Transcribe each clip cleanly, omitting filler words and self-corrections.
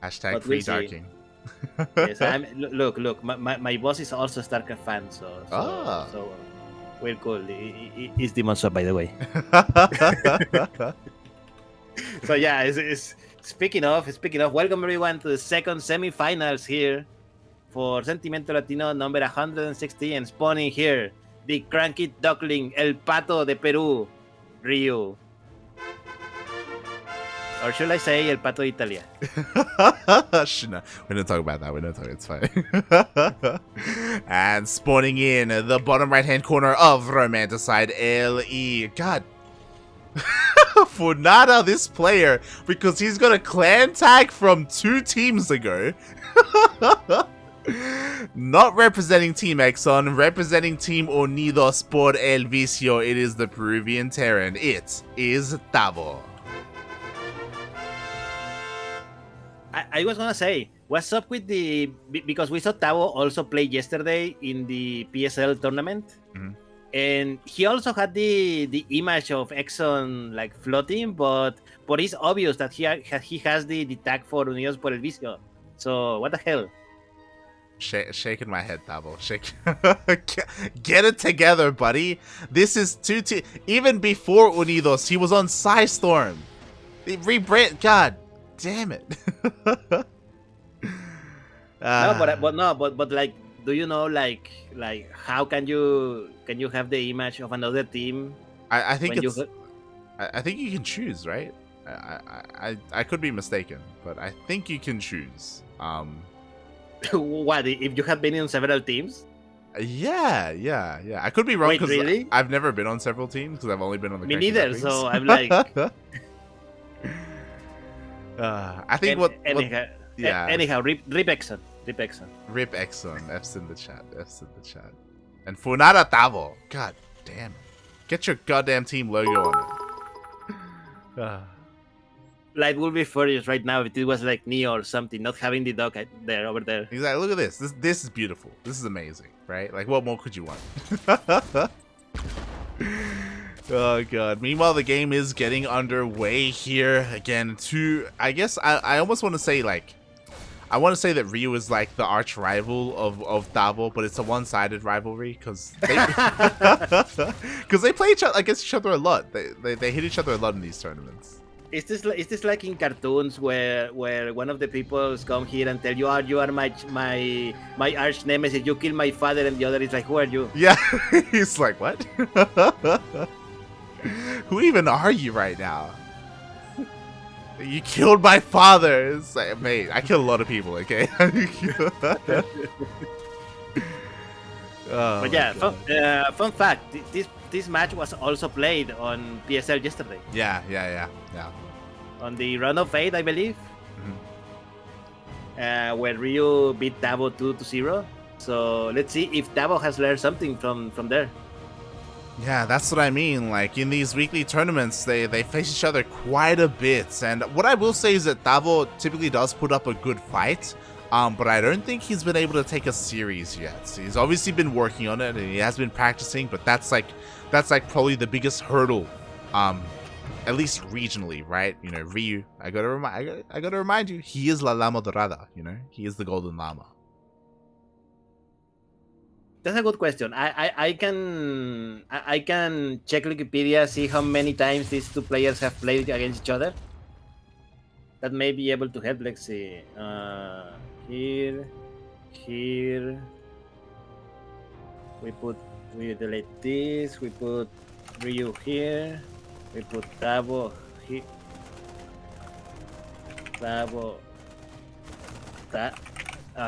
Hashtag but free we'll see. darking. Yes, look. My boss is also a StarCraft fan, so we're cool. It's Demon Sword, by the way. So yeah, it's speaking of, welcome everyone to the second semifinals here for Sentimiento Latino number 160, and spawning here the CranKy Duckling, El Pato de Peru, Ryu. Or should I say El Pato de Italia? No, we're not talking about that. We're not talking. It's fine. And spawning in the bottom right-hand corner of Romanticide LE. God. Funada, this player, because he's got a clan tag from 2 teams ago. Not representing Team Exxon, representing Team Unidos por el Vicio. It is the Peruvian Terran. It is Tavo. I was gonna say, what's up with the, because we saw Tavo also play yesterday in the PSL tournament, and he also had the image of Exxon like floating, but it's obvious that he has the tag for Unidos por el Vicio. So what the hell? Shaking my head, Tavo. Shake. Get it together, buddy. This is 2 teams. Even before Unidos, he was on Psystorm. Rebrand. God damn it. But like, do you know like how can you have the image of another team? I think it's. I think you can choose, right? I could be mistaken, but I think you can choose. What if you have been in several teams? Yeah. I could be wrong because really? I've never been on several teams because I've only been on the. Me neither. So I'm like. I think Anyhow, rip Exxon. Rip Exxon. F's in the chat. And Funada Tavo. God damn it. Get your goddamn team logo on it. Like, would be furious right now if it was like Neo or something, not having the dog over there. He's like, look at this. This is beautiful. This is amazing, right? Like, what more could you want? Oh god. Meanwhile, the game is getting underway here again. I guess I almost want to say like, I want to say that Ryu is like the arch rival of Tavo, but it's a one-sided rivalry because they play against each other a lot. They hit each other a lot in these tournaments. Is this like in cartoons where one of the people come here and tell you, "Oh, you are my arch nemesis. You killed my father," and the other is like, "Who are you?" Yeah, he's like, "What? Who even are you right now? You killed my father." It's like, mate, I killed a lot of people. Okay. But yeah, fun fact: this match was also played on PSL yesterday. Yeah. On the round of 8, I believe, where Ryu beat Tavo 2-0. So let's see if Tavo has learned something from there. Yeah, that's what I mean. Like, in these weekly tournaments, they face each other quite a bit. And what I will say is that Tavo typically does put up a good fight, but I don't think he's been able to take a series yet. He's obviously been working on it, and he has been practicing, but that's like probably the biggest hurdle, at least regionally, right? You know, Ryu, I gotta remind you, he is La Llama Dorada, you know? He is the Golden Llama. That's a good question. I can check Wikipedia, see how many times these 2 players have played against each other. That may be able to help. Let's see. Here. We delete this. We put Ryu here. We put Tavo here.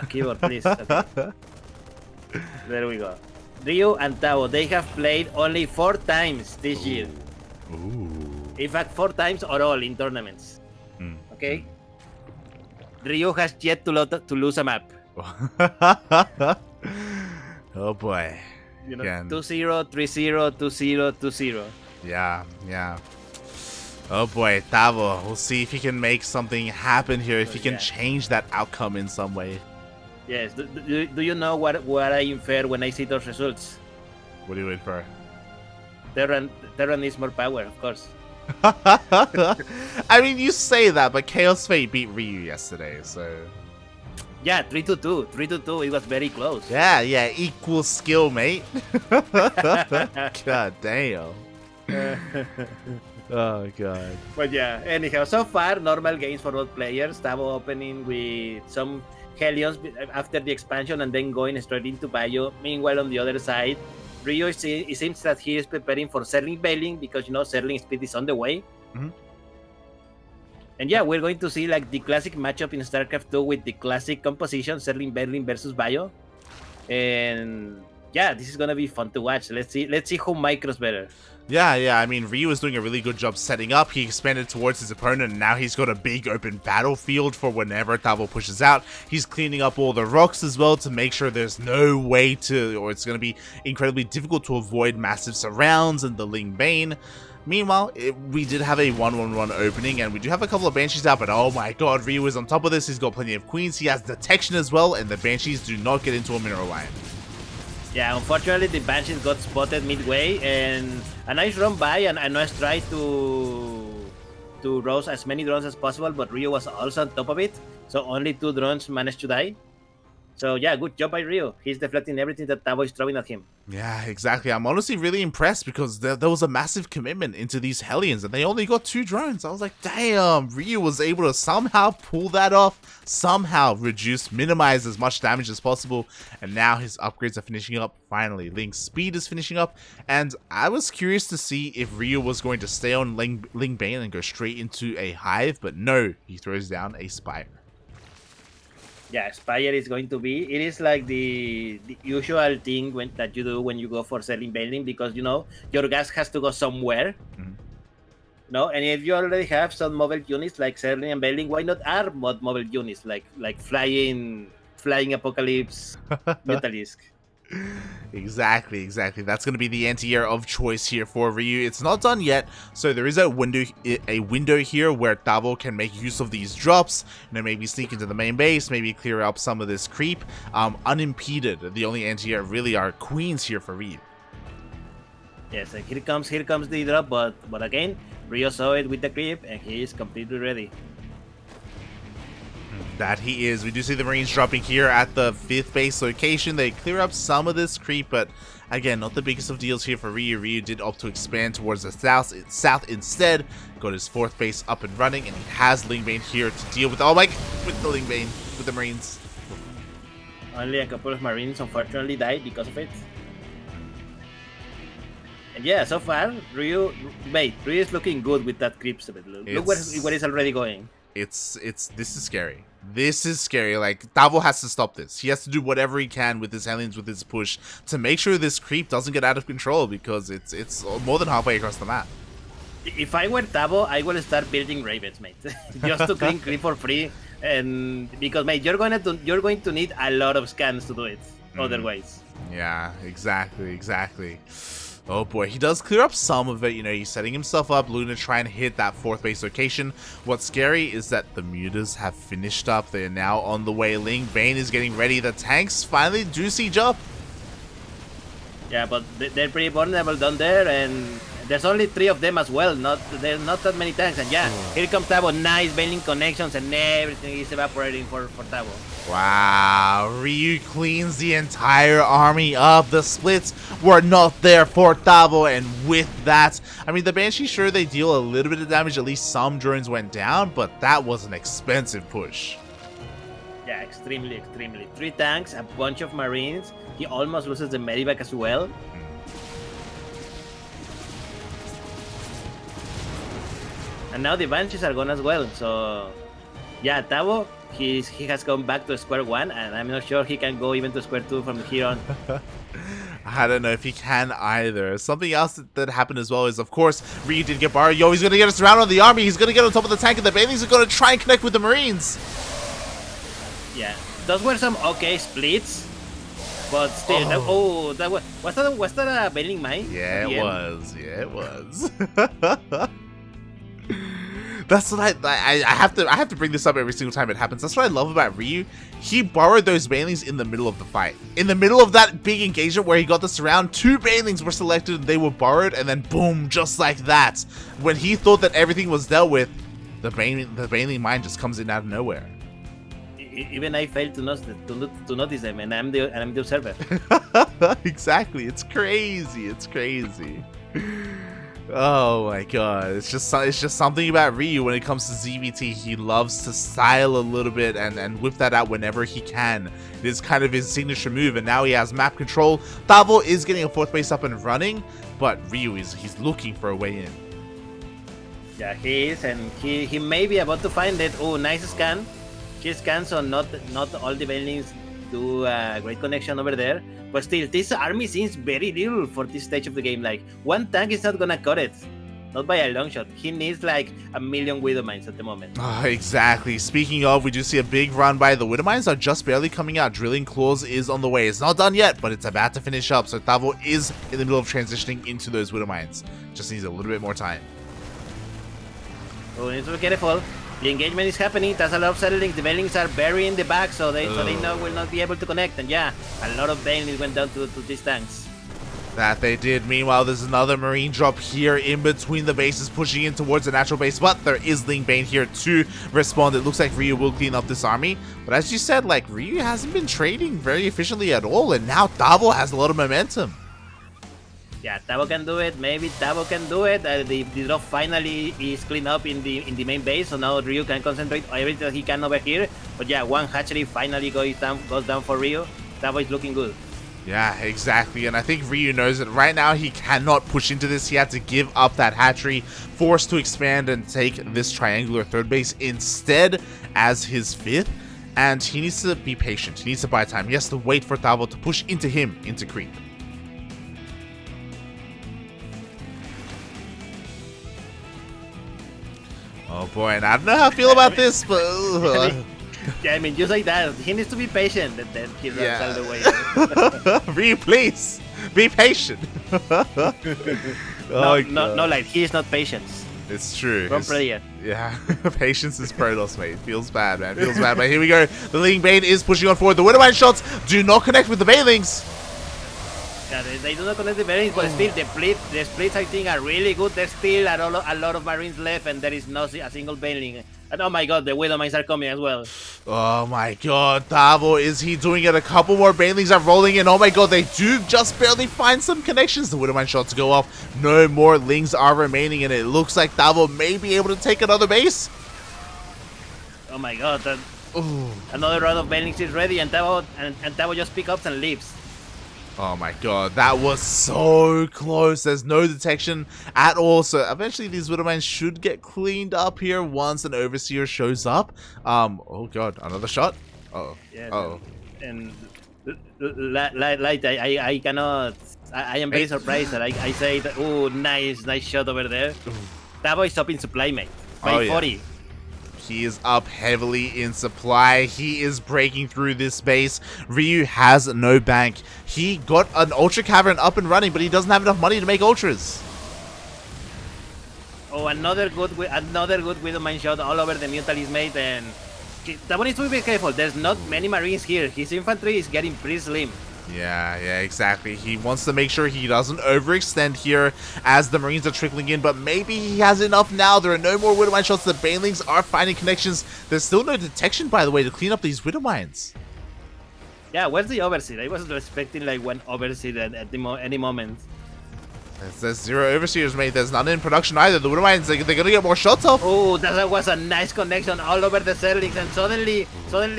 Keyboard, please. Okay. There we go. Ryu and Tavo, they have played only 4 times this year. Ooh. In fact, 4 times or all in tournaments. Okay? Ryu has yet to lose a map. Oh boy. You know, 2-0, 3-0, 2-0, 2-0. Yeah. Oh boy, Tavo. We'll see if he can make something happen here, if he can change that outcome in some way. Yes. Do you know what I infer when I see those results? What do you infer? Terran is more power, of course. I mean, you say that, but Chaos Fate beat Ryu yesterday, so... Yeah, 3-2. 3-2. It was very close. Yeah, equal skill, mate. God damn. Oh, God. But yeah, anyhow, so far, normal games for both players. Tavo opening with some Helions after the expansion and then going straight into Bayo. Meanwhile, on the other side, Ryu, it seems that he is preparing for Serling Bailing because, Serling Speed is on the way. Mm-hmm. And yeah, we're going to see like the classic matchup in StarCraft 2 with the classic composition, Serling Bailing versus Bayo. And yeah, this is gonna be fun to watch. Let's see who micros better. Yeah, I mean, Ryu is doing a really good job setting up. He expanded towards his opponent, and now he's got a big open battlefield for whenever Tavo pushes out. He's cleaning up all the rocks as well to make sure there's no way to, or it's going to be incredibly difficult to avoid massive surrounds and the Ling Bane. Meanwhile, we did have a 1-1-1 opening, and we do have a couple of Banshees out, but oh my god, Ryu is on top of this. He's got plenty of Queens. He has detection as well, and the Banshees do not get into a mineral line. Yeah, unfortunately, the Banshees got spotted midway, and a nice run by, and a nice try to roast as many drones as possible, but Ryu was also on top of it, so only 2 drones managed to die. So yeah, good job by Ryu. He's deflecting everything that Tavo is throwing at him. Yeah, exactly. I'm honestly really impressed because there was a massive commitment into these Hellions and they only got 2 drones. I was like, damn, Ryu was able to somehow pull that off, somehow minimize as much damage as possible, and now his upgrades are finishing up. Finally, Ling's speed is finishing up, and I was curious to see if Ryu was going to stay on Ling Bane and go straight into a Hive, but no, he throws down a Spire. Yeah, Spire is going to be. It is like the usual thing that you do when you go for selling building because your gas has to go somewhere. Mm-hmm. And if you already have some mobile units like selling and building, why not add mobile units like flying Apocalypse Mutalisk? Exactly. That's going to be the anti-air of choice here for Ryu. It's not done yet, so there is a window here where Tavo can make use of these drops, maybe sneak into the main base, maybe clear up some of this creep, unimpeded. The only anti-air really are Queens here for Ryu. Yes, and here comes the drop, but again, Ryu saw it with the creep, and he is completely ready. That he is. We do see the Marines dropping here at the 5th base location. They clear up some of this creep, but again, not the biggest of deals here for Ryu. Ryu did opt to expand towards the south instead. Got his 4th base up and running, and he has Ling Bane here to deal with. Oh my, with the Ling Bane, with the Marines. Only a couple of Marines unfortunately died because of it. And yeah, so far, Ryu is looking good with that creep. Look where he's already going. This is scary. This is scary. Like, Tavo has to stop this. He has to do whatever he can with his aliens, with his push, to make sure this creep doesn't get out of control, because it's more than halfway across the map. If I were Tavo, I will start building Ravens, mate. Just to clean creep for free, and because, mate, you're going to need a lot of scans to do it. Otherwise. Yeah, exactly. Oh boy, he does clear up some of it, he's setting himself up, Luna trying to hit that 4th base location. What's scary is that the mutas have finished up, they are now on the way. Ling Bane is getting ready, the tanks finally do siege up. Yeah, but they're pretty vulnerable down there, and there's only 3 of them as well, there's not that many tanks, and yeah, here comes Tavo, nice Bailing connections, and everything is evaporating for Tavo. Wow, Ryu cleans the entire army up. The splits were not there for Tavo, and with that, I mean, the Banshee, sure, they deal a little bit of damage, at least some drones went down, but that was an expensive push. Yeah, extremely. 3 tanks, a bunch of Marines, he almost loses the Medivac as well. And now the Banshees are gone as well, so yeah, Tavo, he has gone back to square 1, and I'm not sure he can go even to square 2 from here on. I don't know if he can either. Something else that happened as well is, of course, Ryu did get barred. He's going to get us around on the army. He's going to get on top of the tank, and the Banelings are going to try and connect with the Marines. Yeah, those were some okay splits, but still, was that a Bailing mine? Yeah, it was. That's what I have to bring this up every single time it happens. That's what I love about Ryu. He borrowed those banelings in the middle of the fight. In the middle of that big engagement where he got the surround, 2 banelings were selected, they were borrowed, and then boom, just like that. When he thought that everything was dealt with, the baneling mine just comes in out of nowhere. Even I failed to notice them, and I'm the observer. Exactly, it's crazy. It's crazy. Oh my god, it's just something about Ryu when it comes to ZvT. He loves to style a little bit and whip that out whenever he can. It is kind of his signature move, and now he has map control. Tavo is getting a 4th base up and running, but Ryu he's looking for a way in. Yeah, he is, and he may be about to find it. Oh, nice scan. He scans, so not all the banelings do a great connection over there. But still, this army seems very little for this stage of the game. Like, 1 tank is not gonna cut it. Not by a long shot. He needs like a million Widow Mines at the moment. Exactly. Speaking of, we do see a big run by the Widow Mines are just barely coming out. Drilling Claws is on the way. It's not done yet, but it's about to finish up. So Tavo is in the middle of transitioning into those Widow Mines. Just needs a little bit more time. So we need to be careful. The engagement is happening. There's a lot of settling. The banelings are burying the back, so they know will not be able to connect. And yeah, a lot of banelings went down to these tanks. That they did. Meanwhile, there's another Marine drop here in between the bases, pushing in towards the natural base. But there is Ling Bane here to respond. It looks like Ryu will clean up this army. But as you said, like, Ryu hasn't been trading very efficiently at all. And now Tavo has a lot of momentum. Yeah, Tavo can do it. Maybe Tavo can do it. The drop finally is cleaned up in the main base, so now Ryu can concentrate everything that he can over here. But yeah, 1 hatchery finally goes down for Ryu. Tavo is looking good. Yeah, exactly. And I think Ryu knows that right now he cannot push into this. He had to give up that hatchery, forced to expand and take this triangular 3rd base instead as his 5th. And he needs to be patient. He needs to buy time. He has to wait for Tavo to push into him into creep. Oh boy, and I don't know how I feel about this, but yeah, I mean, just like that, he needs to be patient, and then he runs out of the way. Ryu, please be patient. No, like he is not patient. It's true. Wrong player. Yeah, patience is Protoss, mate. Feels bad, man. Feels bad. But here we go. The Ling Bane is pushing on forward. The Widowmine shots do not connect with the Banelings. Yeah, they do not connect the Marines, but still the splits I think are really good. There's still a lot of Marines left, and there is not a single Baneling. And oh my god, the Widow Mines are coming as well. Oh my god, Tavo, is he doing it? A couple more Banelings are rolling in. Oh my god, they do just barely find some connections. The Widow Mine shots go off. No more Lings are remaining, and it looks like Tavo may be able to take another base. Oh my god, another round of Banelings is ready, and Tavo just picks up and leaves. Oh my god, that was so close. There's no detection at all. So eventually these Widowmines should get cleaned up here once an Overseer shows up. Oh god, another shot? Uh-oh. Yeah, and like I cannot... I am very surprised that I say that, oh, nice shot over there. Tavo is up in supply, mate. 540. Yeah. He is up heavily in supply. He is breaking through this base. Ryu has no bank. He got an Ultra Cavern up and running, but he doesn't have enough money to make Ultras. Oh, another good Widow Mine shot all over the Mutalism, mate. And Tavo needs to be careful. There's not many Marines here. His infantry is getting pretty slim. Yeah, exactly. He wants to make sure he doesn't overextend here as the Marines are trickling in, but maybe he has enough now. There are no more Widowmine shots. The Banelings are finding connections. There's still no detection, by the way, to clean up these Widowmines. Yeah, where's the Overseer? I was expecting like one Overseer at any moment. There's 0 Overseers, mate. There's none in production either. The Widowmines, they're gonna get more shots off. Oh, that was a nice connection all over the Zerlings, and suddenly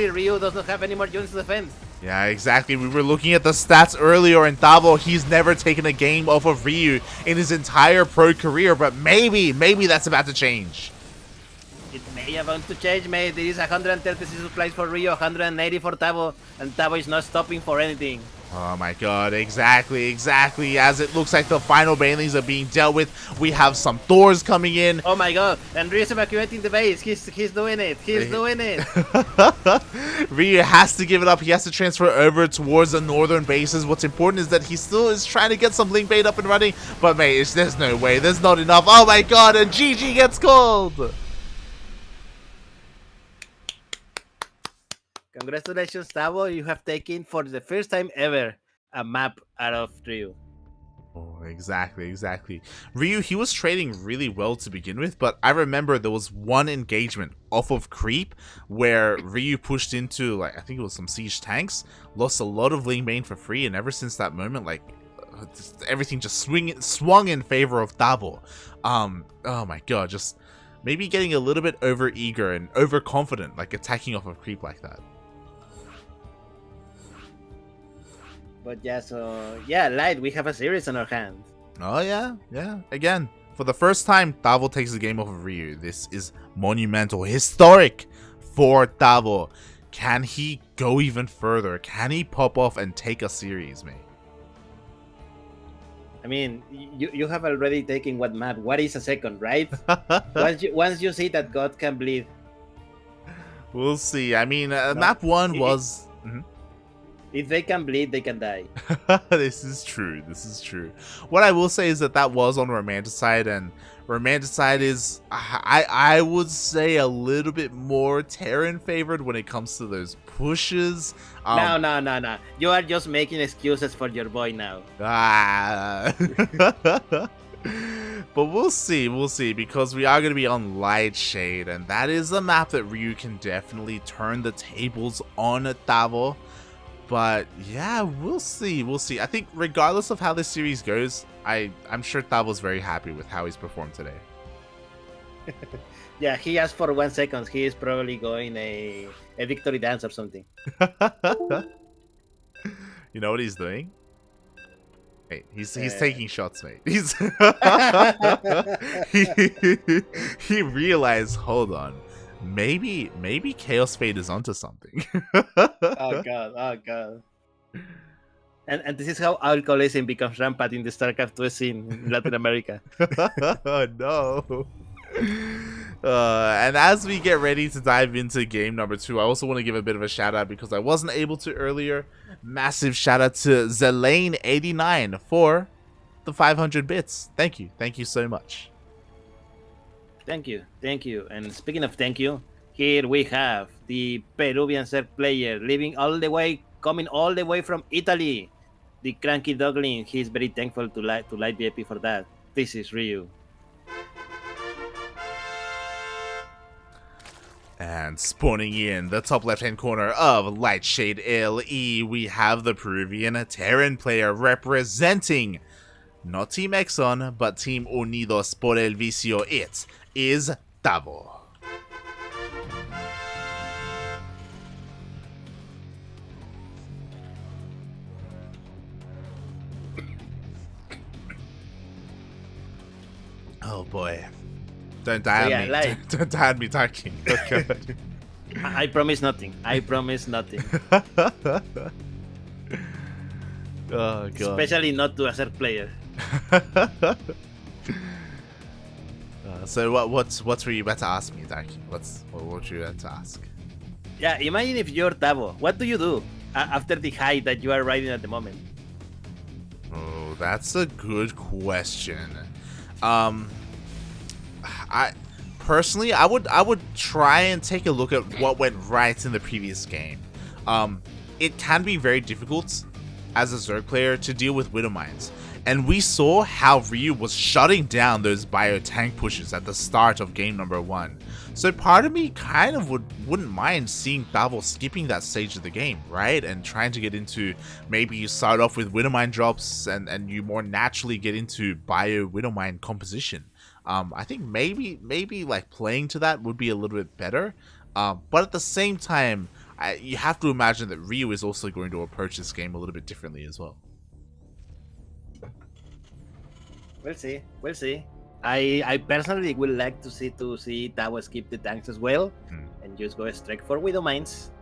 Ryu does not have any more units to defend. Yeah, exactly. We were looking at the stats earlier, and Tavo, he's never taken a game off of Ryu in his entire pro career, but maybe that's about to change. It may about to change, mate. There is 136 supplies for Ryu, 180 for Tavo, and Tavo is not stopping for anything. Oh my god, exactly. As it looks like the final Banelings are being dealt with, we have some Thors coming in. Oh my god, and Ryu's evacuating the base. He's doing it. He's doing it. Ryu has to give it up. He has to transfer over towards the northern bases. What's important is that he still is trying to get some Ling Bane up and running, but mate, there's no way. There's not enough. Oh my god, and GG gets called. Congratulations, Tavo. You have taken for the first time ever a map out of Ryu. Oh, exactly. Ryu, he was trading really well to begin with, but I remember there was one engagement off of creep where Ryu pushed into, like, I think it was some siege tanks, lost a lot of lane main for free, and ever since that moment, like, everything just swung in favor of Tavo. Oh my god, just maybe getting a little bit over eager and overconfident, like attacking off of creep like that. But yeah, so yeah, Light, we have a series on our hands. Oh yeah. Again, for the first time, Tavo takes the game off of Ryu. This is monumental, historic for Tavo. Can he go even further? Can he pop off and take a series, mate? I mean, you have already taken what map? What is a second, right? once you see that God can bleed. We'll see. I mean, map 1 was. If they can bleed, they can die. This is true. What I will say is that was on Romanticide, and Romanticide is, I would say, a little bit more Terran favored when it comes to those pushes. No. You are just making excuses for your boy now. But we'll see, because we are going to be on Lightshade, and that is a map that Ryu can definitely turn the tables on Tavo. But yeah, we'll see. I think regardless of how this series goes, I'm sure Tavo's very happy with how he's performed today. Yeah, he asked for 1 second. He is probably going a victory dance or something. You know what he's doing? Hey, he's taking shots, mate. He's he realized, hold on, maybe Chaos Fade is onto something. Oh god. And this is how alcoholism becomes rampant in the StarCraft 2 scene in Latin America. Oh no. And as we get ready to dive into game number 2, I also want to give a bit of a shout out because I wasn't able to earlier. Massive shout out to Zelane89 for the 500 bits. Thank you so much. Thank you. And speaking of thank you, here we have the Peruvian Zerg player coming all the way from Italy. The CranKy Duckling. He's very thankful to Light VIP for that. This is Ryu. And spawning in the top left-hand corner of Lightshade LE, we have the Peruvian Terran player representing not Team Exxon, but Team Unidos por el Vicio. It is Tavo. Oh boy. Don't die on me. Don't die on me talking. Okay. I promise nothing. Oh god. Especially not to a Zerg player. So what were you about to ask me, Darky? What were you about to ask? Yeah, imagine if you're Tavo. What do you do after the high that you are riding at the moment? Oh, that's a good question. I personally, I would try and take a look at what went right in the previous game. It can be very difficult as a Zerg player to deal with Widow Mines, and we saw how Ryu was shutting down those bio tank pushes at the start of game number 1. So part of me kind of wouldn't mind seeing Tavo skipping that stage of the game, right? And trying to get into, maybe you start off with Widow Mine drops and you more naturally get into bio Widow Mine composition. I think maybe like playing to that would be a little bit better. But at the same time, you have to imagine that Ryu is also going to approach this game a little bit differently as well. We'll see. I personally would like to see Tavo skip the tanks as well and just go straight for Widow Mines,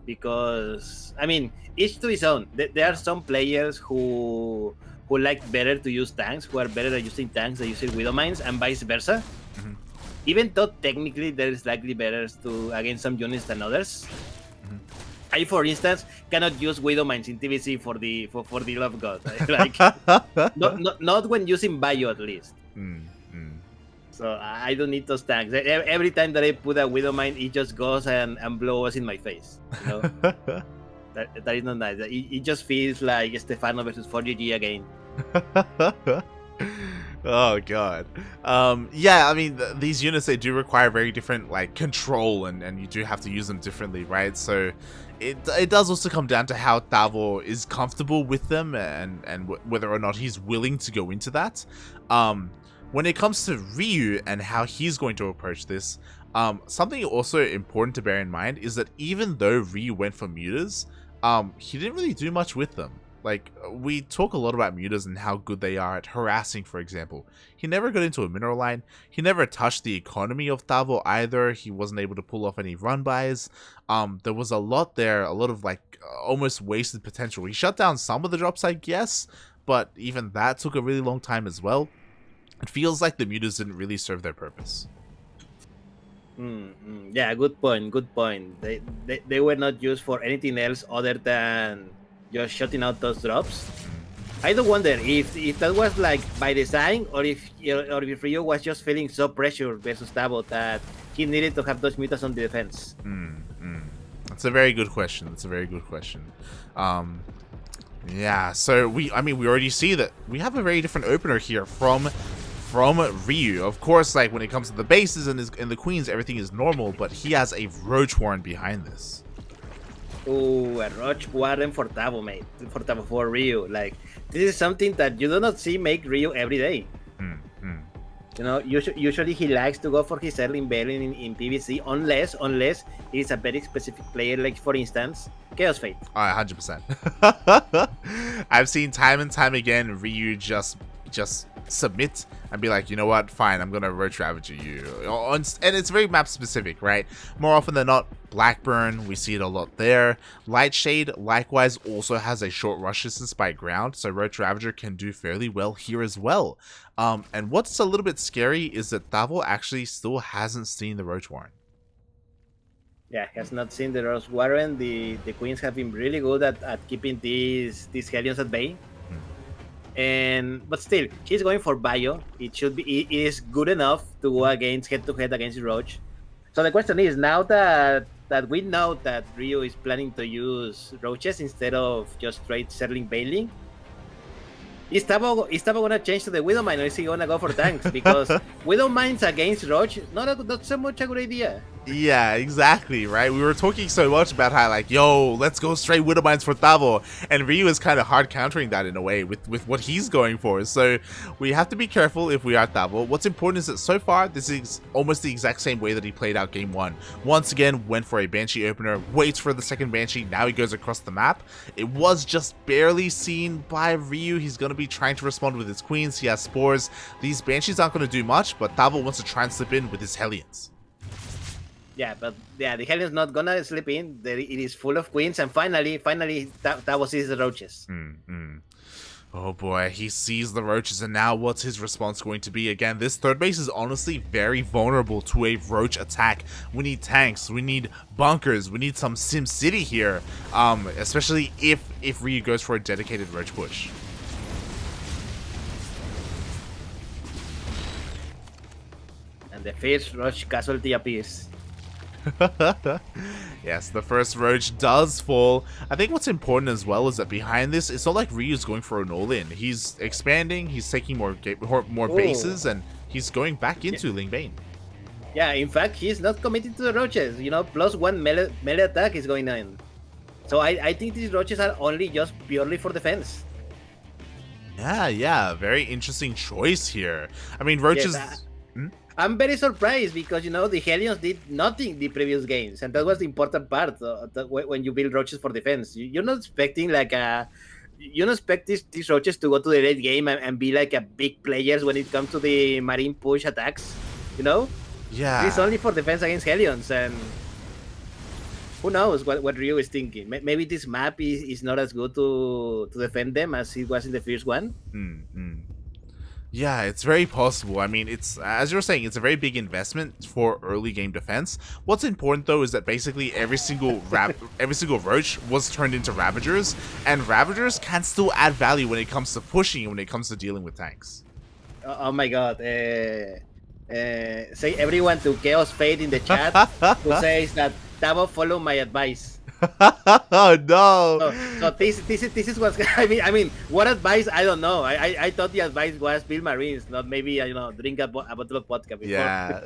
because I mean, each to his own. There are some players who like better to use tanks, who are better at using tanks than using Widow Mines, and vice versa. Mm-hmm. Even though technically there is likely better to against some units than others. Mm-hmm. I, for instance, cannot use Widow Mines in TVC for the love god. Like, not when using bio, at least. So I don't need those tanks. Every time that I put a Widowmine, it just goes and blows in my face. You know, that is not nice. It just feels like Stefano versus 4GG again. Oh god. Yeah, I mean these units, they do require very different like control, and you do have to use them differently, right? So it does also come down to how Tavo is comfortable with them, and whether or not he's willing to go into that. When it comes to Ryu and how he's going to approach this, something also important to bear in mind is that even though Ryu went for mutas, he didn't really do much with them. Like, we talk a lot about mutas and how good they are at harassing, for example. He never got into a mineral line. He never touched the economy of Tavo either. He wasn't able to pull off any run-bys. There was a lot there, a lot of, like, almost wasted potential. He shut down some of the drops, I guess, but even that took a really long time as well. It feels like the mutas didn't really serve their purpose. Yeah, good point, good point. They were not used for anything else other than just shutting out those drops. I do wonder if that was like by design, or if Ryu was just feeling so pressured versus Tavo that he needed to have those mutas on the defense. That's a very good question. That's a very good question. Yeah, so we already see that we have a very different opener here from Ryu. Of course, like when it comes to the bases and the queens, everything is normal, but he has a Roach Warren behind this. Ooh, a Roach Warren for Tavo, mate. For Ryu. Like, this is something that you do not see make Ryu every day. You know, usually he likes to go for his early battling in PvC, unless it's a very specific player, like for instance, Chaos Fate. 100%. I've seen time and time again Ryu just submit and be like, you know what, fine, I'm gonna Roach Ravager you. And it's very map specific, right? More often than not, Blackburn, we see it a lot there. Lightshade likewise also has a short rush distance by ground, so Roach Ravager can do fairly well here as well. And what's a little bit scary is that Tavo actually still hasn't seen the Roach Warren. Yeah, has not seen the Roach Warren. The queens have been really good at keeping these Hellions at bay. But still, he's going for bio. It is good enough to go against head-to-head against Roach. So the question is, now that we know that Ryu is planning to use Roaches instead of just straight settling Bailing, is Tavo gonna change to the Widowmine, or is he gonna go for tanks? Because Widowmines against Roach, not so much a good idea. Yeah, exactly, right? We were talking so much about how, like, yo, let's go straight Widowmines for Tavo, and Ryu is kind of hard countering that in a way with what he's going for. So we have to be careful if we are Tavo. What's important is that so far, this is almost the exact same way that he played out game 1. Once again, went for a Banshee opener, waits for the second Banshee, now he goes across the map. It was just barely seen by Ryu. He's going to be trying to respond with his queens. He has spores. These Banshees aren't going to do much, but Tavo wants to try and slip in with his Hellions. Yeah, but yeah, the Hellion's not gonna slip in. It is full of queens, and finally, Tavo sees the Roaches. Oh boy, he sees the Roaches, and now what's his response going to be? Again, this third base is honestly very vulnerable to a Roach attack. We need tanks, we need bunkers, we need some Sim City here, especially if Ryu goes for a dedicated Roach push. And the first Roach casualty appears. Yes, the first Roach does fall. I think what's important as well is that behind this, it's not like Ryu's going for an all-in. He's expanding, he's taking more bases, and he's going back into Ling Bane. Yeah, in fact, he's not committed to the Roaches. You know, +1 melee attack is going on. So I think these Roaches are only just purely for defense. Yeah, very interesting choice here. I mean, Roaches... Yes, I'm very surprised because, you know, the Hellions did nothing the previous games, and that was the important part when you build Roaches for defense. You're not expecting you don't expect these Roaches to go to the late game and be like a big players when it comes to the Marine push attacks, you know? Yeah. It's only for defense against Hellions, and who knows what Ryu is thinking. Maybe this map is not as good to defend them as it was in the first one. Yeah, it's very possible. I mean, it's, as you were saying, it's a very big investment for early game defense. What's important though is that basically every single Roach was turned into Ravagers, and Ravagers can still add value when it comes to pushing and when it comes to dealing with tanks. Oh my god. Say everyone to Chaos Fade in the chat who says that Tavo follow my advice. Oh no! So this is what's I mean what advice? I don't know. I thought the advice was build marines, not maybe drink a bottle of vodka before. Yeah.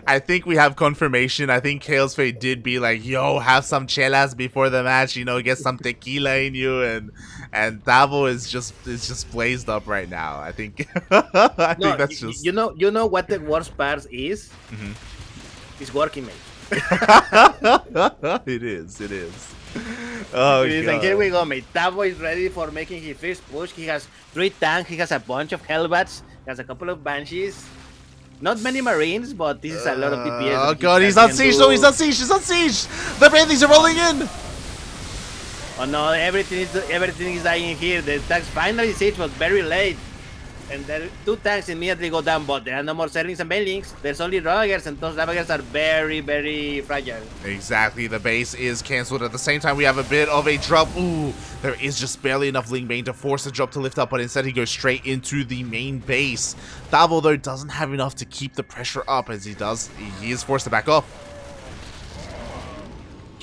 I think we have confirmation. I think Chaos Fate did be like, yo, have some chelas before the match, get some tequila in you, and Tavo is just blazed up right now. I think I think that's just you know what the worst part is? Mhm. It's working, mate. It is. Oh, God. And here we go, mate. Tavo is ready for making his first push. He has 3 tanks. He has a bunch of Hellbats. He has a couple of Banshees. Not many Marines, but this is a lot of DPS. Oh god, he's on siege. He's on siege. The Banshees are rolling in. Oh no, everything is dying here. The tanks finally siege, but very late. And the 2 tanks immediately go down, but there are no more Zerlings and Banelings. There's only Ravagers, and those Ravagers are very, very fragile. Exactly, the base is cancelled. At the same time, we have a bit of a drop. Ooh, there is just barely enough Ling Bane to force the drop to lift up, but instead he goes straight into the main base. Tavo, though, doesn't have enough to keep the pressure up. As he is forced to back off.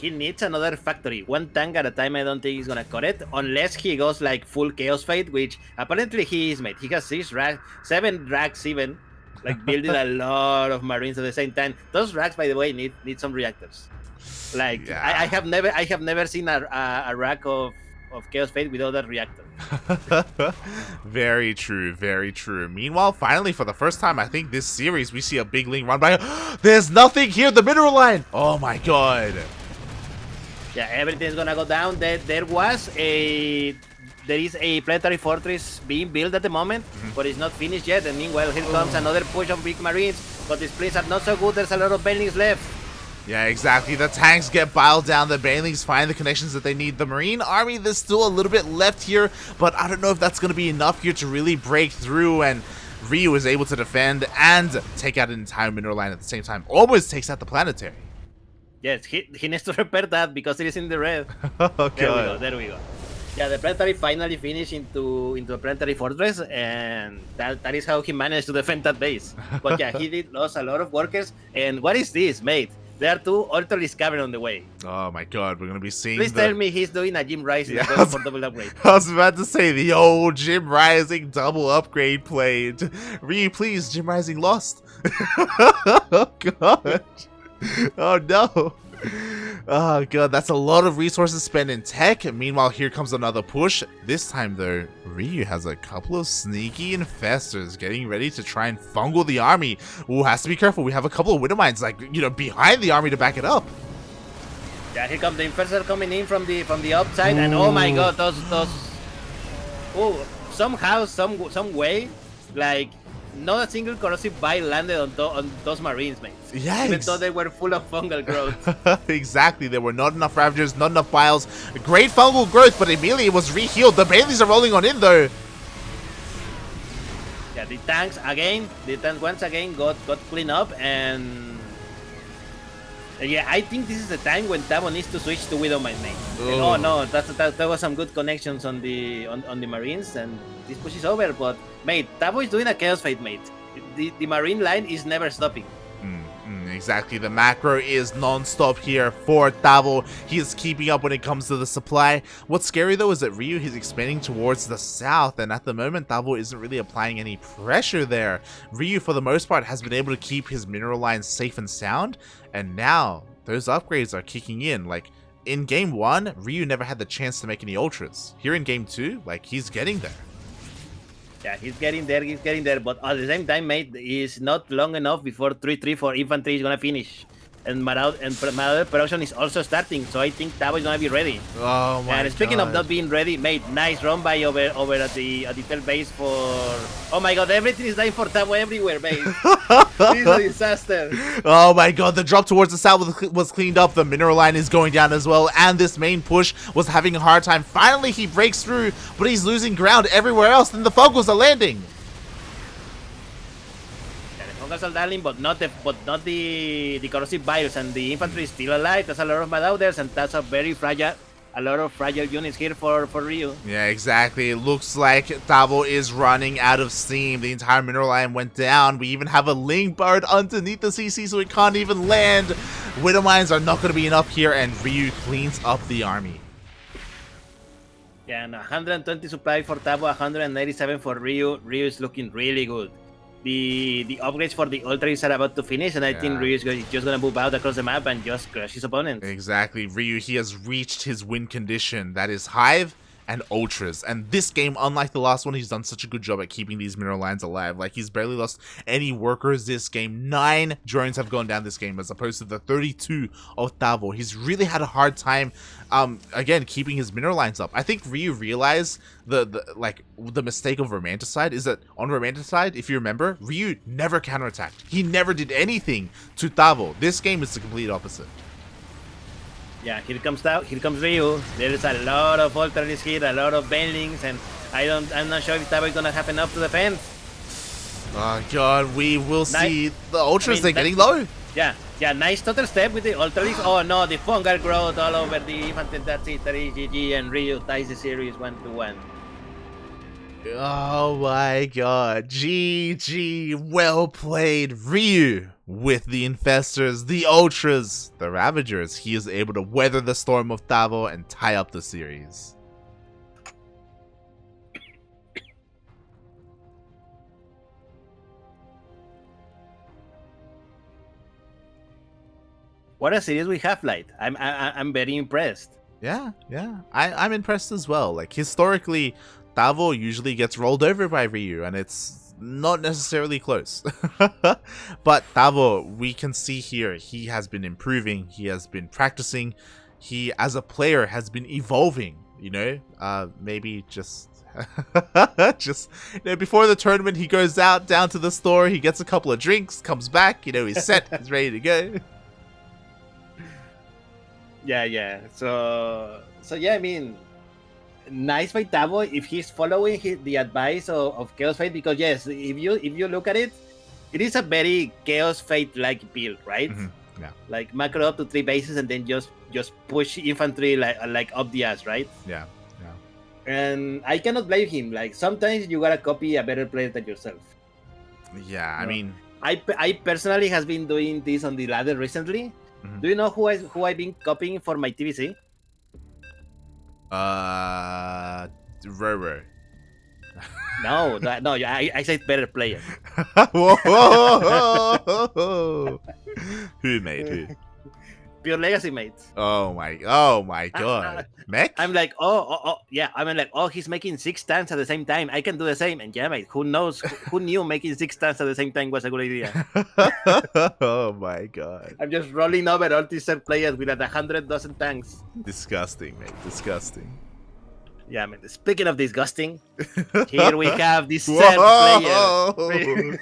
He needs another factory. 1 tank at a time. I don't think he's gonna cut it unless he goes like full Chaos Fate, which apparently he is, mate. He has 7 racks even, like building a lot of Marines at the same time. Those racks, by the way, need some reactors. Like yeah. I have never seen a rack of Chaos Fate without a reactor. Very true. Meanwhile, finally, for the first time, I think this series, we see a big Ling run by. There's nothing here. The mineral line. Oh my god. Yeah, everything's gonna go down. There is a planetary fortress being built at the moment, but it's not finished yet. And meanwhile, here comes another push of big Marines, but these planes are not so good. There's a lot of Banelings left. Yeah, exactly. The tanks get biled down. The Banelings find the connections that they need. The Marine army, there's still a little bit left here, but I don't know if that's going to be enough here to really break through. And Ryu is able to defend and take out an entire mineral line at the same time. Almost takes out the planetary. Yes, he needs to repair that because it is in the red. Okay. There we go. Yeah, the planetary finally finished into a planetary fortress, and that is how he managed to defend that base. But yeah, he did lose a lot of workers. And what is this, mate? There are 2 Ultra Cavern on the way. Oh my god, we're gonna be seeing. Please tell me he's doing a Gym Rising for double upgrade. I was about to say the old Gym Rising double upgrade played. Ryu, please, Gym Rising lost. Oh god. Oh no. Oh god, that's a lot of resources spent in tech. Meanwhile, here comes another push. This time though, Ryu has a couple of sneaky infestors getting ready to try and fungal the army. Ooh, has to be careful. We have a couple of Widow Mines behind the army to back it up. Yeah, here comes the infestor coming in from the upside. Ooh. And oh my god, those oh, somehow, some way, like not a single corrosive bite landed on those Marines, mate. Yeah, even though they were full of fungal growth. Exactly, there were not enough Ravagers, not enough Biles. Great fungal growth, but immediately it was re-healed. The Baileys are rolling on in though. Yeah, the tanks once again got cleaned up, and yeah, I think this is the time when Tavo needs to switch to Widow Mine, mate. Oh no, that was some good connections on the Marines, and this push is over. But mate, Tavo is doing a Chaos Fight, mate. The Marine line is never stopping. Exactly, the macro is non-stop here for Tavo. He is keeping up when it comes to the supply. What's scary though is that Ryu, he's expanding towards the south, and at the moment Tavo isn't really applying any pressure there. Ryu, for the most part, has been able to keep his mineral lines safe and sound, and now those upgrades are kicking in. Like in game 1, Ryu never had the chance to make any ultras. Here in game 2, like he's getting there. Yeah, he's getting there, but at the same time, mate, it's not long enough before 3-3 for infantry is gonna finish. And Marauder production is also starting, so I think Tavo is gonna be ready. Oh my god. And speaking of not being ready, mate, nice run by over at the third base for... Oh my god, everything is dying for Tavo everywhere, mate. This is a disaster. Oh my god, the drop towards the south was cleaned up, the mineral line is going down as well, and this main push was having a hard time. Finally, he breaks through, but he's losing ground everywhere else, and the Focals are landing. Are darling, but not the corrosive biles, and the infantry is still alive. There's a lot of Marauders, and that's a very fragile. a lot of fragile units here for Ryu. Yeah, exactly. It looks like Tavo is running out of steam. The entire mineral line went down. We even have a link bird underneath the CC, so it can't even land. Widow mines are not going to be enough here, and Ryu cleans up the army. Yeah, and 120 supply for Tavo, 187 for Ryu. Ryu is looking really good. The upgrades for the ultras are about to finish, and I think Ryu is just gonna move out across the map and just crush his opponent. Exactly, Ryu, he has reached his win condition. That is Hive and Ultras. And this game, unlike the last one, he's done such a good job at keeping these mineral lines alive. Like, he's barely lost any workers this game. 9 drones have gone down this game as opposed to the 32 of Tavo. He's really had a hard time, again, keeping his mineral lines up. I think Ryu realized the mistake of Romanticide is that on Romanticide, if you remember, Ryu never counterattacked. He never did anything to Tavo. This game is the complete opposite. Yeah, here comes Ryu. There is a lot of ultras here, a lot of banelings, and I'm not sure if Tavo is gonna have enough to defend. Oh god, we will see. The ultras, they're getting low. Yeah, nice total step with the ultras. Oh no, the fungal growth all over the infantry. That's it, that is GG, and Ryu ties the series 1-1. Oh my god, GG, well played, Ryu. With the Infestors, the Ultras, the Ravagers, he is able to weather the storm of Tavo and tie up the series. What a series we have, Light. I'm very impressed. Yeah. I'm impressed as well. Like, historically, Tavo usually gets rolled over by Ryu, and it's not necessarily close. But Tavo, we can see here, he has been improving, he has been practicing, he as a player has been evolving, you know. Maybe just just, you know, before the tournament he goes out down to the store, he gets a couple of drinks, comes back, you know, he's set, he's ready to go. Yeah. So yeah, I mean, nice by Tavo if he's following the advice of Chaos Fate, because yes, if you look at it, it is a very Chaos Fate like build, right? Mm-hmm. Yeah. Like macro up to 3 bases and then just push infantry like up the ass, right? Yeah. And I cannot blame him. Like, sometimes you gotta copy a better player than yourself. Yeah, I mean, I personally has been doing this on the ladder recently. Mm-hmm. Do you know who I've been copying for my TVC? Roro. No, I said better player. Whoa. Who made who? Pure Legacy mates. Oh my god. Mech? I'm like, yeah. I'm like, he's making 6 stands at the same time. I can do the same. And yeah, mate, who knows? Who knew making 6 stands at the same time was a good idea? Oh my god. I'm just rolling over all these set players with 100 dozen tanks. Disgusting, mate. Disgusting. Yeah, man. Speaking of disgusting, here we have this set player.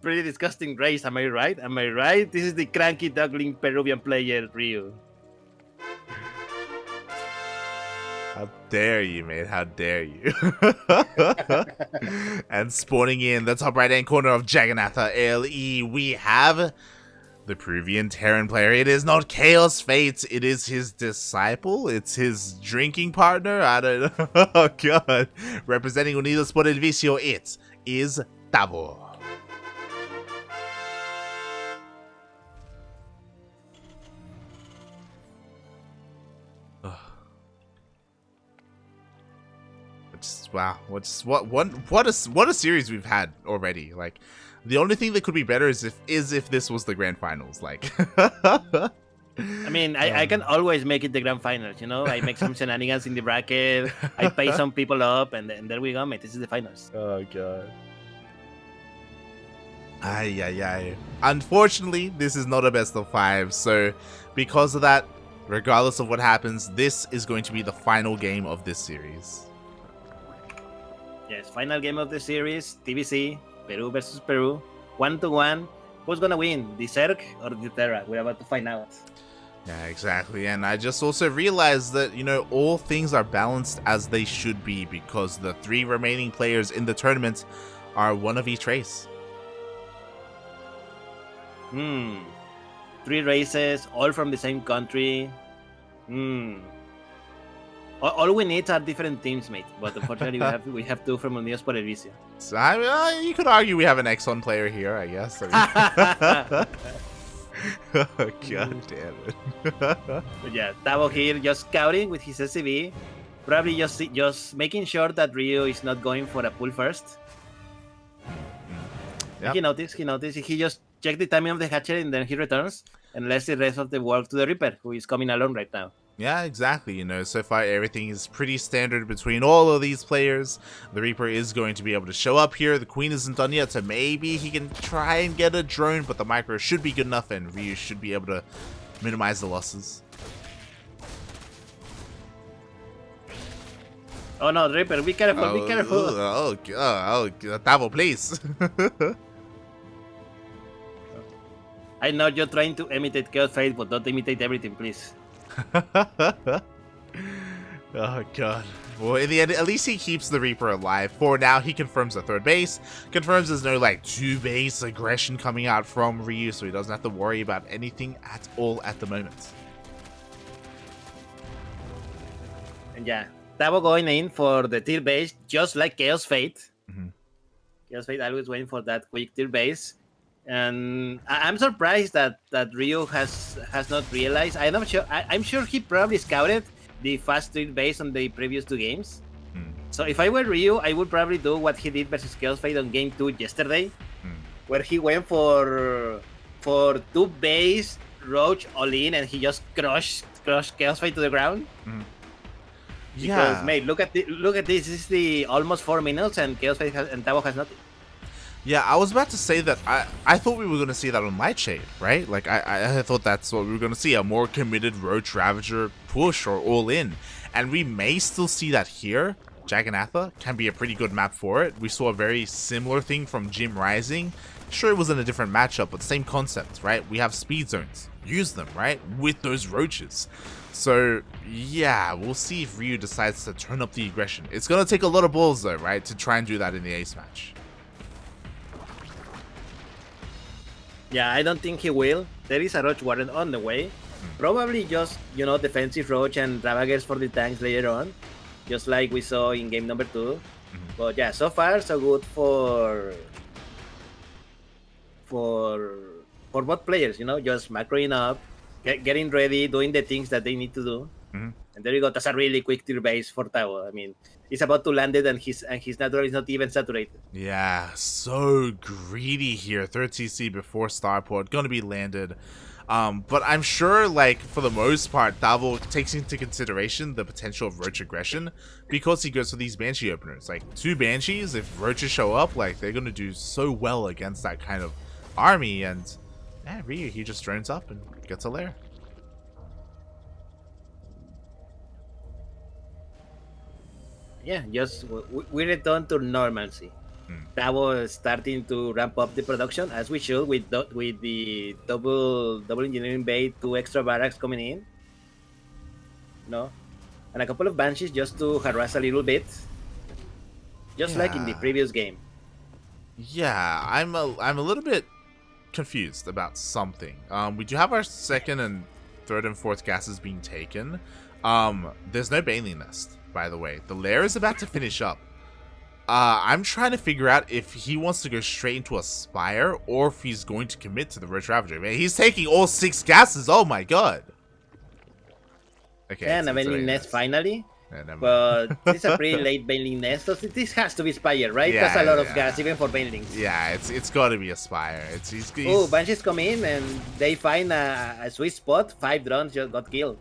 Pretty disgusting race, am I right? This is the CranKy Duckling Peruvian player, Ryu. How dare you, mate? How dare you? And spawning in the top right-hand corner of Jagannatha LE, we have the Peruvian Terran player. It is not Chaos Fate, it is his disciple, it's his drinking partner. I don't know. Oh god. Representing Unidos por el Vicio, it is Tavo. Wow, what a series we've had already. Like, the only thing that could be better is if this was the grand finals. Like, I mean, I can always make it the grand finals. You know, I make some shenanigans in the bracket. I pay some people up, and there we go, mate. This is the finals. Oh god. Ay. Unfortunately, this is not a best of 5. So, because of that, regardless of what happens, this is going to be the final game of this series. Yes, final game of the series, TBC, Peru versus Peru, 1-1. Who's gonna win, the Zerg or the Terra? We're about to find out. Yeah, exactly. And I just also realized that, you know, all things are balanced as they should be, because the 3 remaining players in the tournament are one of each race. 3 races, all from the same country. All we need are different teams, mate. But unfortunately, we have two from Unidos por el Vicio. So, you could argue we have an Exxon player here, I guess. I mean, God damn it. But yeah, Tavo here just scouting with his SCV. Probably just making sure that Ryu is not going for a pull first. Yep. He noticed. He just checked the timing of the hatchery and then he returns and lets the rest of the work to the Reaper, who is coming alone right now. Yeah, exactly. You know, so far everything is pretty standard between all of these players. The Reaper is going to be able to show up here. The Queen isn't done yet, so maybe he can try and get a drone, but the micro should be good enough and Ryu should be able to minimize the losses. Oh no, Reaper, be careful, be careful. Oh, Tavo, please. I know you're trying to imitate Chaos Fate, but don't imitate everything, please. Oh god. Well, in the end, at least he keeps the Reaper alive. For now, he confirms the third base. Confirms there's no, like, two-base aggression coming out from Ryu, so he doesn't have to worry about anything at all at the moment. And yeah, Tavo going in for the tier base, just like Chaos Fate. Chaos Fate always waiting for that quick tier base. And I'm surprised that Ryu has not realized. I'm sure he probably scouted the fast tier base on the previous two games. So if I were Ryu, I would probably do what he did versus Chaos Fate on game 2 yesterday, where he went for two base Roach all in and he just crushed Chaos Fate to the ground. Yeah. Because, mate, look at this. This is the almost 4 minutes and Chaos Fate and Tavo has nothing. Yeah, I was about to say that I thought we were going to see that on Lightshade, right? Like, I thought that's what we were going to see, a more committed Roach Ravager push or all-in. And we may still see that here. Jagannatha can be a pretty good map for it. We saw a very similar thing from Jim Rising. Sure, it was in a different matchup, but same concept, right? We have speed zones. Use them, right? With those Roaches. So, yeah, we'll see if Ryu decides to turn up the aggression. It's going to take a lot of balls, though, right? To try and do that in the ace match. Yeah, I don't think he will. There is a Roach Warden on the way. Probably just, defensive Roach and Ravagers for the tanks later on. Just like we saw in game number 2. But yeah, so far so good for both players, just macroing up, getting ready, doing the things that they need to do. And there you go. That's a really quick tier base for Tavo. I mean, he's about to land it and his natural is not even saturated. Yeah, so greedy here. Third CC before Starport. Gonna be landed. But I'm sure, like, for the most part, Tavo takes into consideration the potential of Roach aggression because he goes for these Banshee openers. Like, 2 Banshees, if Roaches show up, like, they're gonna do so well against that kind of army. And, yeah, Ryu, he just drones up and gets a lair. Yeah, just we return to normalcy. Tavo is starting to ramp up the production as we should with the double engineering bay, 2 extra barracks coming in, and a couple of Banshees just to harass a little bit, just like in the previous game. Yeah, I'm a little bit confused about something. We do have our second and third and fourth gases being taken. There's no Bailey Nest, by the way. The lair is about to finish up. I'm trying to figure out if he wants to go straight into a Spire or if he's going to commit to the Roach Ravager. Man, he's taking all 6 gases. Oh my god. Okay. Yeah, and a Bailey Nest finally. Yeah, but it's a pretty late Bailey Nest. So this has to be Spire, right? Yeah, that's a lot of gas, even for Bailings. Yeah, it's got to be a Spire. Oh, Banshees come in and they find a sweet spot. 5 drones just got killed.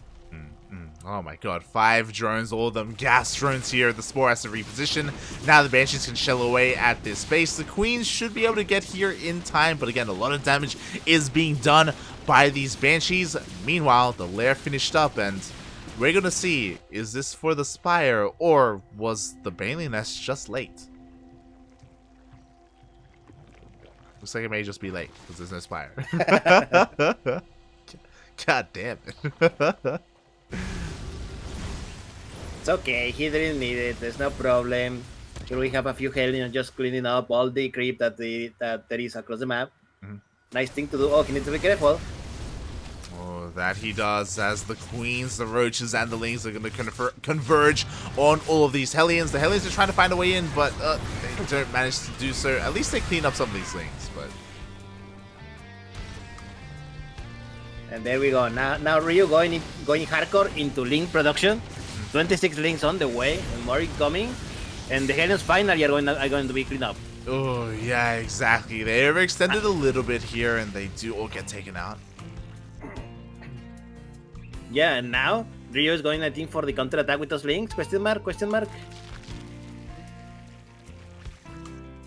Oh my god, 5 drones, all of them gas drones here. The Spore has to reposition. Now the Banshees can shell away at this base. The Queens should be able to get here in time, but again, a lot of damage is being done by these Banshees. Meanwhile, the lair finished up, and we're gonna see, is this for the Spire, or was the Bailey Nest just late? Looks like it may just be late, because there's no Spire. God damn it. It's okay, he didn't need it, there's no problem. Here we have a few Hellions just cleaning up all the creep that there is across the map. Nice thing to do. Oh, he needs to be careful. Oh, that he does, as the queens, the roaches, and the lings are going to converge on all of these Hellions. The Hellions are trying to find a way in, but they don't manage to do so. At least they clean up some of these lings, but... And there we go. Now Ryu going hardcore into link production. 26 links on the way, and more incoming. And the Hellions finally are going to be cleaned up. Oh, yeah, exactly. They overextended a little bit here, and they do all get taken out. Yeah, and now Ryu is going, I think, for the counter attack with those links. Question mark?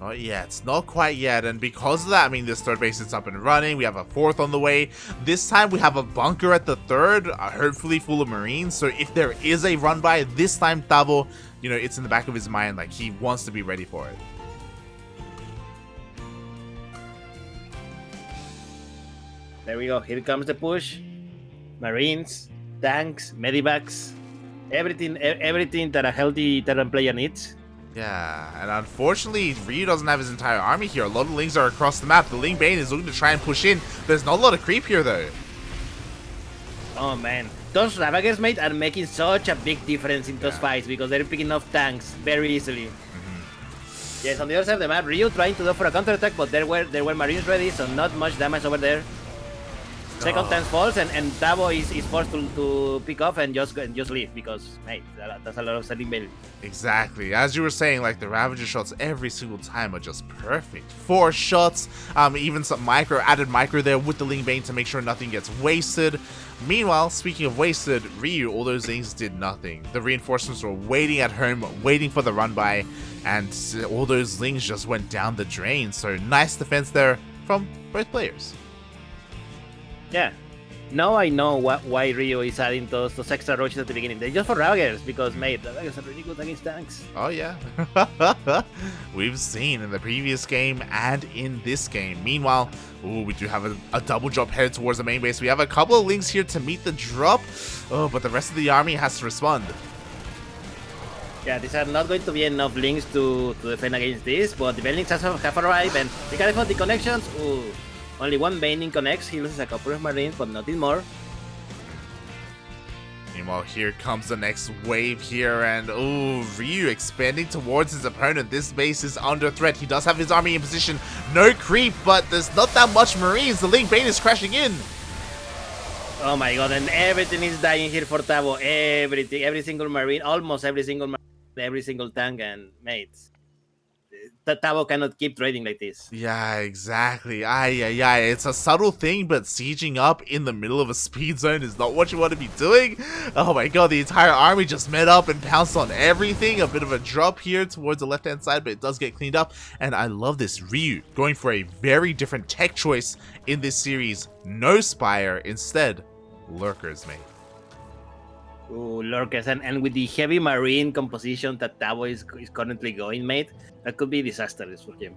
Oh yeah, it's not quite yet, and because of that, I mean, this third base is up and running. We have a fourth on the way. This time we have a bunker at the third, hopefully full of Marines. So if there is a run by, this time Tavo, you know, it's in the back of his mind, like he wants to be ready for it. There we go. Here comes the push. Marines, tanks, medivacs, everything that a healthy Terran player needs. Yeah, and unfortunately, Ryu doesn't have his entire army here. A lot of lings are across the map. The Ling Bane is looking to try and push in. There's not a lot of creep here, though. Oh, man. Those Ravagers, mate, are making such a big difference in those fights because they're picking off tanks very easily. Yes, on the other side of the map, Ryu trying to go for a counterattack, but there were Marines ready, so not much damage over there. Second time falls, and Tavo is forced to pick off and just leave because, mate, that's a lot of selling value. Exactly. As you were saying, like, the Ravager shots every single time are just perfect. 4 shots, even some added micro there with the Ling Bane to make sure nothing gets wasted. Meanwhile, speaking of wasted, Ryu, all those things did nothing. The reinforcements were waiting at home, waiting for the run by, and all those lings just went down the drain. So nice defense there from both players. Yeah. Now I know why Ryu is adding those extra roaches at the beginning. They're just for Ravagers because, mate, Ravagers are really good against tanks. Oh, yeah. We've seen in the previous game and in this game. Meanwhile, we do have a double drop headed towards the main base. We have a couple of links here to meet the drop. Oh, but the rest of the army has to respond. Yeah, these are not going to be enough links to defend against this, but the Banelings have arrived, and be careful of the connections. Ooh. Only one Baneling connects, he loses a couple of Marines, but nothing more. Meanwhile, here comes the next wave here, and Ryu expanding towards his opponent. This base is under threat. He does have his army in position. No creep, but there's not that much Marines. The Ling Bane is crashing in. Oh my god, and everything is dying here for Tavo. Everything, every single Marine, almost every single Marine, every single tank, and mates. Tavo cannot keep trading like this. Yeah, exactly. It's a subtle thing, but sieging up in the middle of a speed zone is not what you want to be doing. Oh my god, the entire army just met up and pounced on everything. A bit of a drop here towards the left-hand side, but it does get cleaned up. And I love this Ryu going for a very different tech choice in this series. No Spire, instead, Lurkers, mate. Ooh, Lurkers, and with the heavy Marine composition that Tavo is currently going, mate, that could be disastrous for him.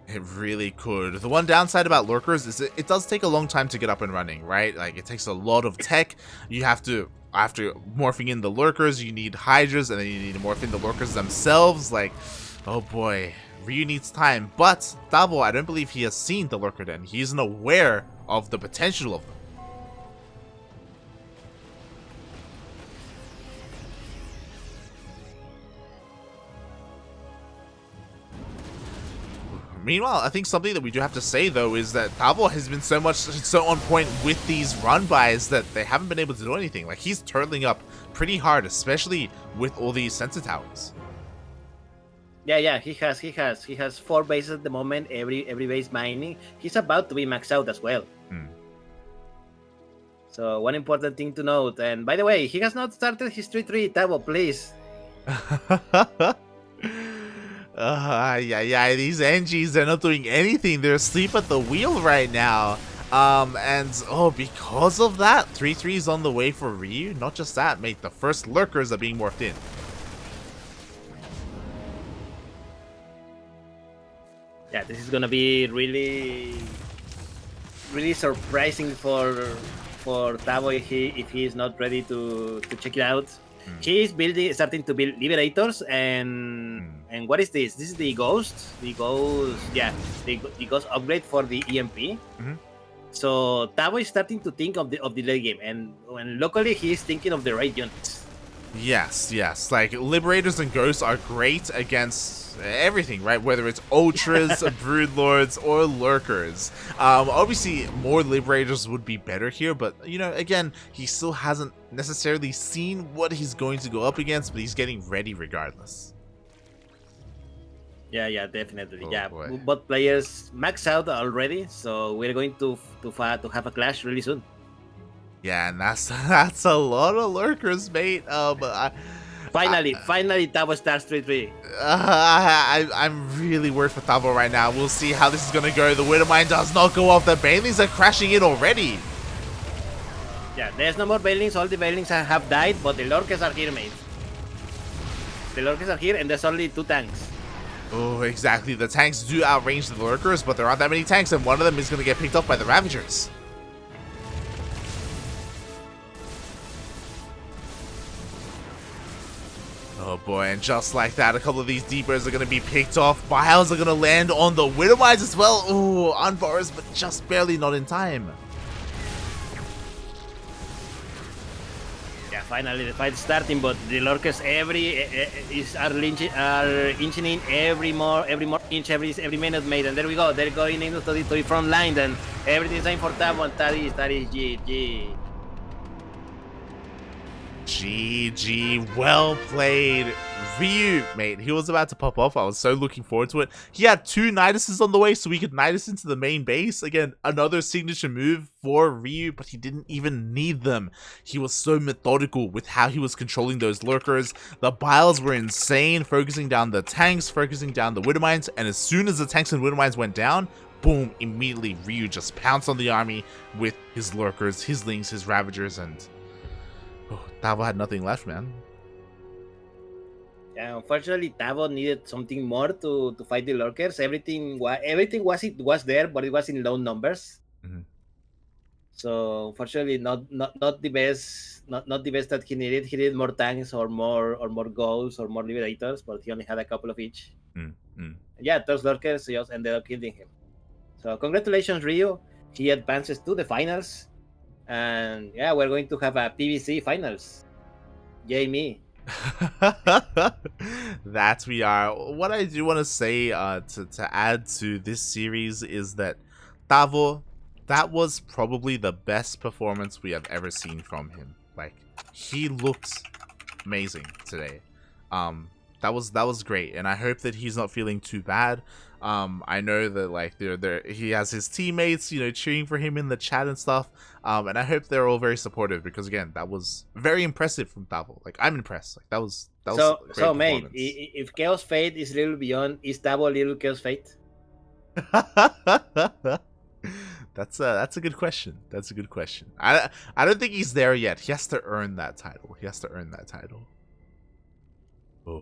It really could. The one downside about Lurkers is it does take a long time to get up and running, right? Like, it takes a lot of tech. You have to, after morphing in the Lurkers, you need Hydras, and then you need to morph in the Lurkers themselves. Like, oh boy, Ryu needs time. But Tavo, I don't believe he has seen the Lurker Den. He isn't aware of the potential of them. Meanwhile, I think something that we do have to say, though, is that Tavo has been so on point with these run-bys that they haven't been able to do anything. Like, he's turtling up pretty hard, especially with all these sensor towers. Yeah, he has 4 bases at the moment, every base mining. He's about to be maxed out as well. So, one important thing to note, and by the way, he has not started his 3-3, Tavo, please. These NGs, they're not doing anything. They're asleep at the wheel right now. Because of that, 3-3 is on the way for Ryu. Not just that, mate, the first Lurkers are being morphed in. Yeah, this is gonna be really surprising for Tavo if he is not ready to check it out. He is starting to build Liberators, and what is this? This is the Ghost. The Ghost upgrade for the EMP. So Tavo is starting to think of the late game, and when locally he's thinking of the right units. Yes, yes. Like, Liberators and Ghosts are great against everything, right? Whether it's Ultras, Broodlords, or Lurkers. Obviously, more Liberators would be better here, but, you know, again, he still hasn't necessarily seen what he's going to go up against, but he's getting ready regardless. Yeah, definitely. Oh, yeah, boy. both players max out already, so we're going to have a clash really soon. Yeah, and that's a lot of Lurkers, mate. Finally, Tavo starts 3-3. I'm really worried for Tavo right now. We'll see how this is gonna go. The Widowmine does not go off. The Banelings are crashing in already. Yeah, there's no more Banelings. All the Banelings have died, but the Lurkers are here, mate. The Lurkers are here, and there's only 2 tanks. Oh, exactly. The tanks do outrange the Lurkers, but there aren't that many tanks, and one of them is gonna get picked up by the Ravagers. Oh boy, and just like that, a couple of these Deepers are going to be picked off. Biles are going to land on the Widowmines as well. Ooh, Unbars, but just barely not in time. Yeah, finally the fight's starting, but the Lurkers are inching in every more inch every minute, mate. And there we go. They're going into the front line, and everything's time for Tavo, and that is GG. GG, well played. Ryu, mate, he was about to pop off. I was so looking forward to it. He had 2 Niduses on the way, so we could Nidus into the main base. Again, another signature move for Ryu, but he didn't even need them. He was so methodical with how he was controlling those Lurkers. The Biles were insane, focusing down the tanks, focusing down the Widowmines, and as soon as the tanks and Widowmines went down, boom, immediately Ryu just pounced on the army with his Lurkers, his Lings, his Ravagers, and Tavo had nothing left, man. Yeah, unfortunately, Tavo needed something more to fight the Lurkers. Everything was there, but it was in low numbers. Mm-hmm. So unfortunately, not the best, not the best that he needed. He needed more tanks or more goals or more liberators, but he only had a couple of each. Mm-hmm. Yeah, those Lurkers just ended up killing him. So congratulations, Ryu. He advances to the finals. And yeah, we're going to have a PVC finals. Yay me. That we are. What I do want to say to add to this series is that Tavo, that was probably the best performance we have ever seen from him. Like, he looked amazing today. That was great, and I hope that he's not feeling too bad. I know that like he has his teammates, you know, cheering for him in the chat and stuff. And I hope they're all very supportive because again, that was very impressive from Tavo. Like, I'm impressed. Like that was so mate. If Chaos Fate is Little Beyond, is Tavo Little Chaos Fate? That's a good question. That's a good question. I don't think he's there yet. He has to earn that title. Oh.